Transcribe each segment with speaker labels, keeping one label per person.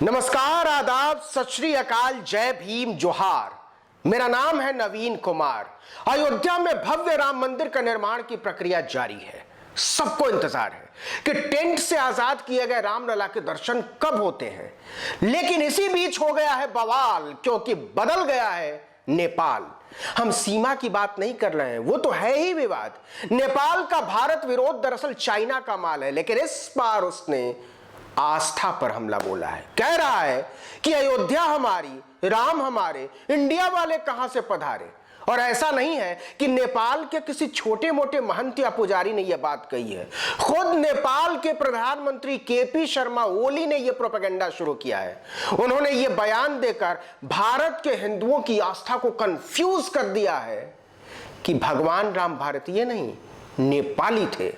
Speaker 1: नमस्कार, आदाब, सत श्री अकाल, जय भीम, जोहार। मेरा नाम है नवीन कुमार। अयोध्या में भव्य राम मंदिर का निर्माण की प्रक्रिया जारी है। सबको इंतजार है कि टेंट से आजाद किए गए रामलला के दर्शन कब होते हैं। लेकिन इसी बीच हो गया है बवाल, क्योंकि बदल गया है नेपाल। हम सीमा की बात नहीं कर रहे हैं, वो तो है ही विवाद। नेपाल का भारत विरोध दरअसल चाइना का माल है, लेकिन इस बार उसने आस्था पर हमला बोला है। कह रहा है कि अयोध्या हमारी, राम हमारे, इंडिया वाले कहां से पधारे। और ऐसा नहीं है कि नेपाल के किसी छोटे मोटे महंत या पुजारी ने यह बात कही है। खुद नेपाल के प्रधानमंत्री केपी शर्मा ओली ने यह प्रोपेगेंडा शुरू किया है। उन्होंने यह बयान देकर भारत के हिंदुओं की आस्था को कंफ्यूज कर दिया है कि भगवान राम भारतीय नहीं, नेपाली थे।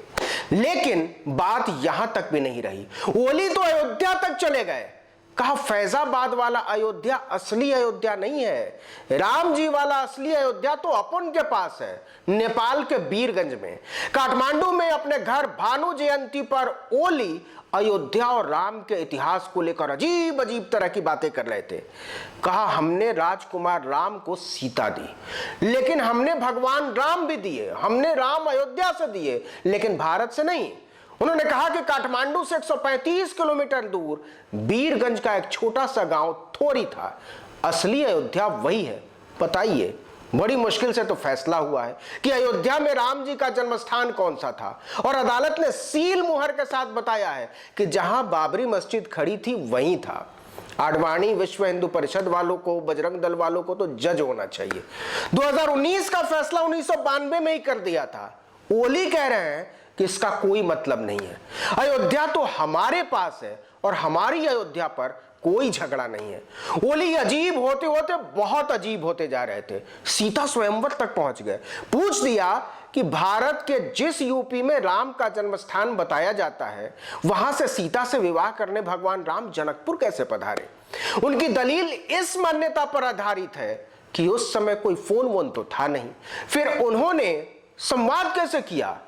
Speaker 1: लेकिन बात यहां तक भी नहीं रही। ओली तो अयोध्या तक चले गए। कहा फैजाबाद वाला अयोध्या असली अयोध्या नहीं है, राम जी वाला असली अयोध्या तो अपन के पास है, नेपाल के बीरगंज में। काठमांडू में अपने घर भानु जयंती पर ओली अयोध्या और राम के इतिहास को लेकर अजीब अजीब तरह की बातें कर रहे थे। कहा हमने राजकुमार राम को सीता दी, लेकिन हमने भगवान राम भी दिए। हमने राम अयोध्या से दिए, लेकिन भारत से नहीं। उन्होंने कहा कि काठमांडू से 135 किलोमीटर दूर बीरगंज का एक छोटा सा गांव थोरी था, असली अयोध्या वही है। बताइए, बड़ी मुश्किल से तो फैसला हुआ है कि अयोध्या में राम जी का जन्मस्थान कौन सा था, और अदालत ने सील मुहर के साथ बताया है कि जहां बाबरी मस्जिद खड़ी थी वहीं था। आडवाणी विश्व हिंदू परिषद वालों को, बजरंग दल वालों को तो जज होना चाहिए। 2019 का फैसला 1992 में ही कर दिया था। ओली कह रहे हैं कि इसका कोई मतलब नहीं है। अयोध्या तो हमारे पास है और हमारी अयोध्या पर कोई झगड़ा नहीं है। ओली अजीब होते होते बहुत अजीब होते जा रहे थे। सीता स्वयंवर तक पहुंच गए। पूछ दिया कि भारत के जिस यूपी में राम का जन्मस्थान बताया जाता है, वहां से सीता से विवाह करने भगवान राम जनकपुर कैसे पधारे। उनकी दलील इस मान्यता पर आधारित है कि उस समय कोई फोन वोन तो था नहीं। फिर उन्होंने संवाद कैसे किया।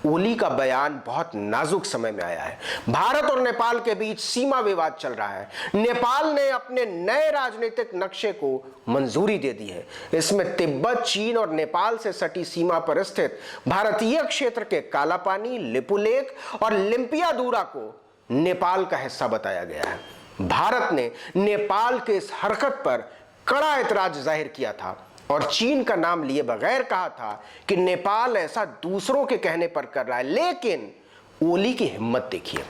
Speaker 1: ओली का बयान बहुत नाजुक समय में आया है। भारत और नेपाल के बीच सीमा विवाद चल रहा है। नेपाल ने अपने नए राजनीतिक नक्शे को मंजूरी दे दी है। इसमें तिब्बत, चीन और नेपाल से सटी सीमा पर स्थित भारतीय क्षेत्र के कालापानी, लिपुलेख और लिम्पियादूरा को नेपाल का हिस्सा बताया गया है। भारत ने नेपाल के इस हरकत पर कड़ा एतराज जाहिर किया था और चीन का नाम लिए बगैर कहा था कि नेपाल ऐसा दूसरों के कहने पर कर रहा है। लेकिन ओली की हिम्मत देखिए।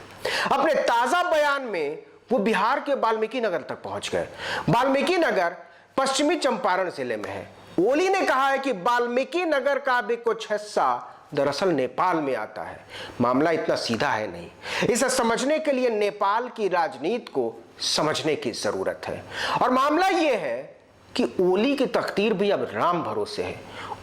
Speaker 1: अपने ताजा बयान में वो बिहार के वाल्मीकि नगर तक पहुंच गए। वाल्मीकि नगर पश्चिमी चंपारण जिले में है। ओली ने कहा है कि वाल्मीकि नगर का भी कुछ हिस्सा दरअसल नेपाल में आता है। मामला इतना सीधा है नहीं। इसे समझने के लिए नेपाल की राजनीति को समझने की जरूरत है। और मामला यह है कि ओली की तकदीर भी अब राम भरोसे है।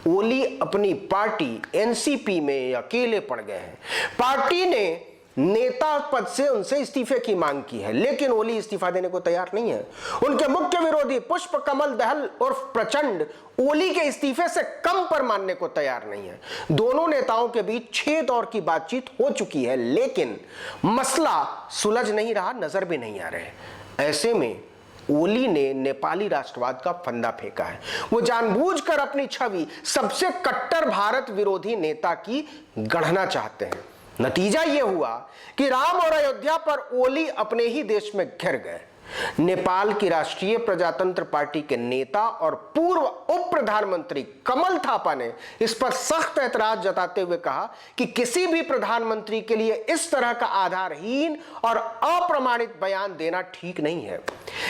Speaker 1: ओली अपनी पार्टी एनसीपी में अकेले पड़ गए हैं। पार्टी ने नेता पद से उनसे इस्तीफे की मांग की है, लेकिन ओली इस्तीफा देने को तैयार नहीं है। उनके मुख्य विरोधी पुष्प कमल दहल और प्रचंड ओली के इस्तीफे से कम पर मानने को तैयार नहीं है। दोनों नेताओं के बीच 6 दौर की बातचीत हो चुकी है, लेकिन मसला सुलझ नहीं रहा, नजर भी नहीं आ रहे। ऐसे में ओली ने नेपाली राष्ट्रवाद का फंदा फेंका है। वो जानबूझकर अपनी छवि सबसे कट्टर भारत विरोधी नेता की गढ़ना चाहते हैं। नतीजा यह हुआ कि राम और अयोध्या पर ओली अपने ही देश में घिर गए। नेपाल की राष्ट्रीय प्रजातंत्र पार्टी के नेता और पूर्व उप प्रधानमंत्री कमल थापा ने इस पर सख्त ऐतराज जताते हुए कहा कि किसी भी प्रधानमंत्री के लिए इस तरह का आधारहीन और अप्रमाणित बयान देना ठीक नहीं है।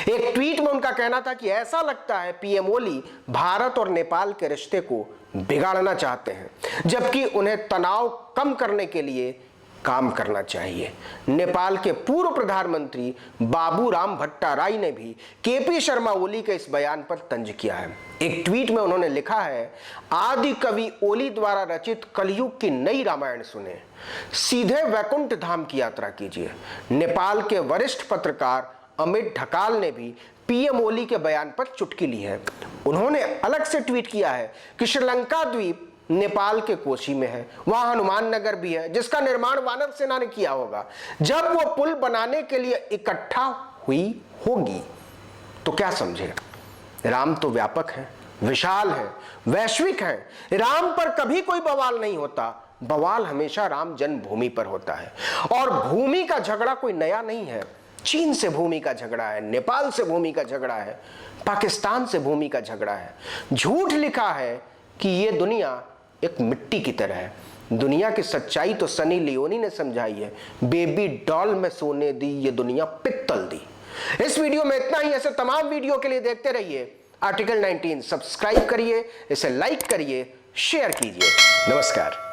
Speaker 1: एक ट्वीट में उनका कहना था कि ऐसा लगता है पीएम ओली भारत और नेपाल के रिश्ते को बिगाड़ना चाहते हैं, जबकि उन्हें तनाव कम करने के लिए काम करना चाहिए। नेपाल के पूर्व प्रधानमंत्री बाबूराम भट्टाराई ने भी केपी शर्मा ओली के इस बयान पर तंज किया है। एक ट्वीट में उन्होंने लिखा है, आदि कवि ओली द्वारा रचित कलयुग की नई रामायण सुने, सीधे वैकुंठ धाम की यात्रा कीजिए। नेपाल के वरिष्ठ पत्रकार अमित ढकाल ने भी पीएम ओली के बयान पर चुटकी ली है। उन्होंने अलग से ट्वीट किया है कि श्रीलंका द्वीप नेपाल के कोशी में है, वहां हनुमान नगर भी है, जिसका निर्माण वानर सेना ने किया होगा। जब वो पुल बनाने के लिए इकट्ठा हुई होगी। तो क्या समझे, राम तो व्यापक है, विशाल है, वैश्विक है। राम पर कभी कोई बवाल नहीं होता, बवाल हमेशा राम जन्मभूमि पर होता है। और भूमि का झगड़ा कोई नया नहीं है। चीन से भूमि का झगड़ा है, नेपाल से भूमि का झगड़ा है, पाकिस्तान से भूमि का झगड़ा है। झूठ लिखा है कि ये दुनिया एक मिट्टी की तरह है। दुनिया की सच्चाई तो सनी लियोनी ने समझाई है, बेबी डॉल में सोने दी ये दुनिया पित्तल दी। इस वीडियो में इतना ही। ऐसे तमाम वीडियो के लिए देखते रहिए आर्टिकल 19। सब्सक्राइब करिए, इसे लाइक करिए, शेयर कीजिए। नमस्कार।